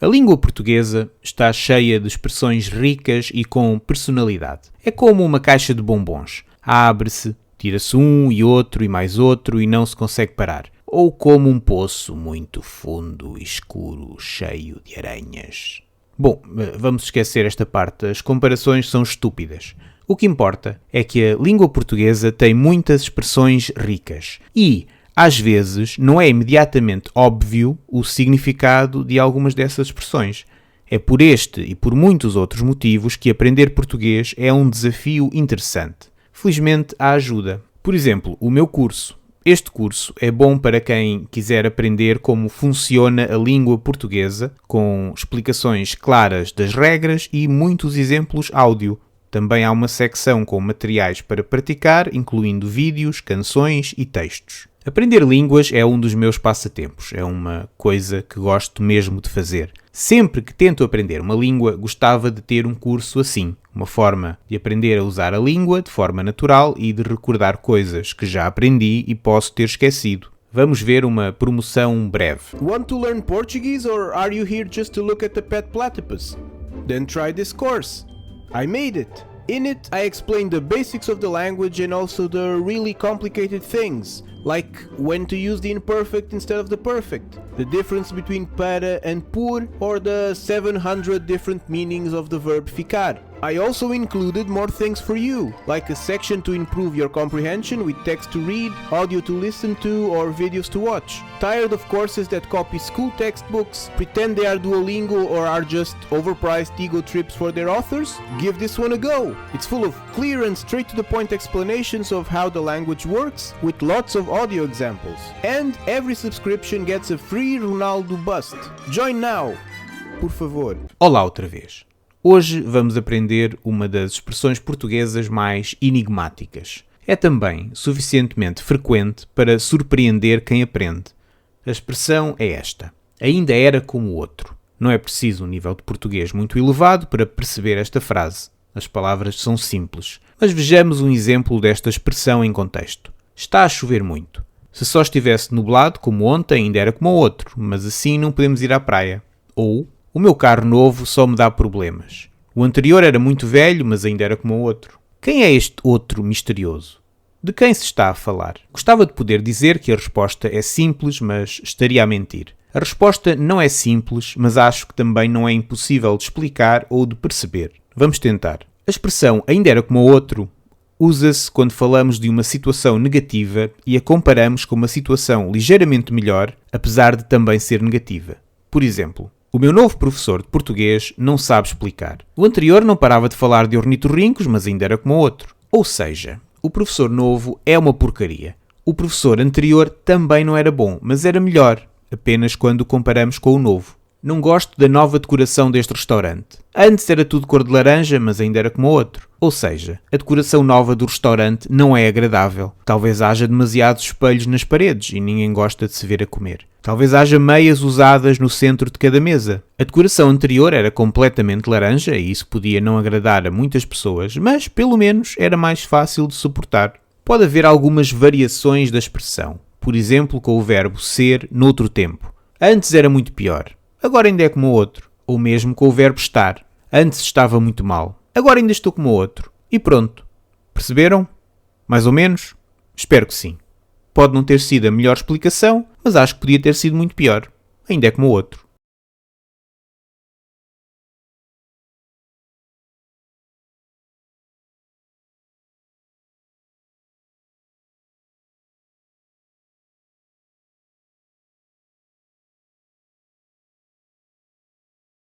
A língua portuguesa está cheia de expressões ricas e com personalidade. É como uma caixa de bombons. Abre-se, tira-se um e outro e mais outro e não se consegue parar. Ou como um poço muito fundo e escuro, cheio de aranhas. Bom, vamos esquecer esta parte. As comparações são estúpidas. O que importa é que a língua portuguesa tem muitas expressões ricas e, às vezes, não é imediatamente óbvio o significado de algumas dessas expressões. É por este e por muitos outros motivos que aprender português é um desafio interessante. Felizmente, há ajuda. Por exemplo, o meu curso. Este curso é bom para quem quiser aprender como funciona a língua portuguesa, com explicações claras das regras e muitos exemplos áudio. Também há uma secção com materiais para praticar, incluindo vídeos, canções e textos. Aprender línguas é um dos meus passatempos, é uma coisa que gosto mesmo de fazer. Sempre que tento aprender uma língua, gostava de ter um curso assim, uma forma de aprender a usar a língua de forma natural e de recordar coisas que já aprendi e posso ter esquecido. Vamos ver uma promoção breve. Want to learn Portuguese or are you here just to look at the pet platypus? Then try this course. I made it. In it, I explain the basics of the language and also the really complicated things, like when to use the imperfect instead of the perfect, the difference between para and por, or the 700 different meanings of the verb ficar. I also included more things for you, like a section to improve your comprehension with text to read, audio to listen to, or videos to watch. Tired of courses that copy school textbooks, pretend they are Duolingo or are just overpriced ego trips for their authors? Give this one a go! It's full of clear and straight-to-the-point explanations of how the language works, with lots of audio examples. And every subscription gets a free Ronaldo bust. Join now! Por favor. Olá outra vez. Hoje vamos aprender uma das expressões portuguesas mais enigmáticas. É também suficientemente frequente para surpreender quem aprende. A expressão é esta. Ainda era como o outro. Não é preciso um nível de português muito elevado para perceber esta frase. As palavras são simples. Mas vejamos um exemplo desta expressão em contexto. Está a chover muito. Se só estivesse nublado como ontem, ainda era como o outro, mas assim não podemos ir à praia. Ou, o meu carro novo só me dá problemas. O anterior era muito velho, mas ainda era como o outro. Quem é este outro misterioso? De quem se está a falar? Gostava de poder dizer que a resposta é simples, mas estaria a mentir. A resposta não é simples, mas acho que também não é impossível de explicar ou de perceber. Vamos tentar. A expressão ainda era como o outro usa-se quando falamos de uma situação negativa e a comparamos com uma situação ligeiramente melhor, apesar de também ser negativa. Por exemplo, o meu novo professor de português não sabe explicar. O anterior não parava de falar de ornitorrincos, mas ainda era como o outro. Ou seja, o professor novo é uma porcaria. O professor anterior também não era bom, mas era melhor, apenas quando o comparamos com o novo. Não gosto da nova decoração deste restaurante. Antes era tudo cor de laranja, mas ainda era como o outro. Ou seja, a decoração nova do restaurante não é agradável. Talvez haja demasiados espelhos nas paredes e ninguém gosta de se ver a comer. Talvez haja meias usadas no centro de cada mesa. A decoração anterior era completamente laranja e isso podia não agradar a muitas pessoas, mas pelo menos era mais fácil de suportar. Pode haver algumas variações da expressão. Por exemplo, com o verbo ser noutro tempo. Antes era muito pior. Agora ainda é como o outro. Ou mesmo com o verbo estar. Antes estava muito mal. Agora ainda estou como o outro. E pronto. Perceberam? Mais ou menos? Espero que sim. Pode não ter sido a melhor explicação, mas acho que podia ter sido muito pior. Ainda é como o outro.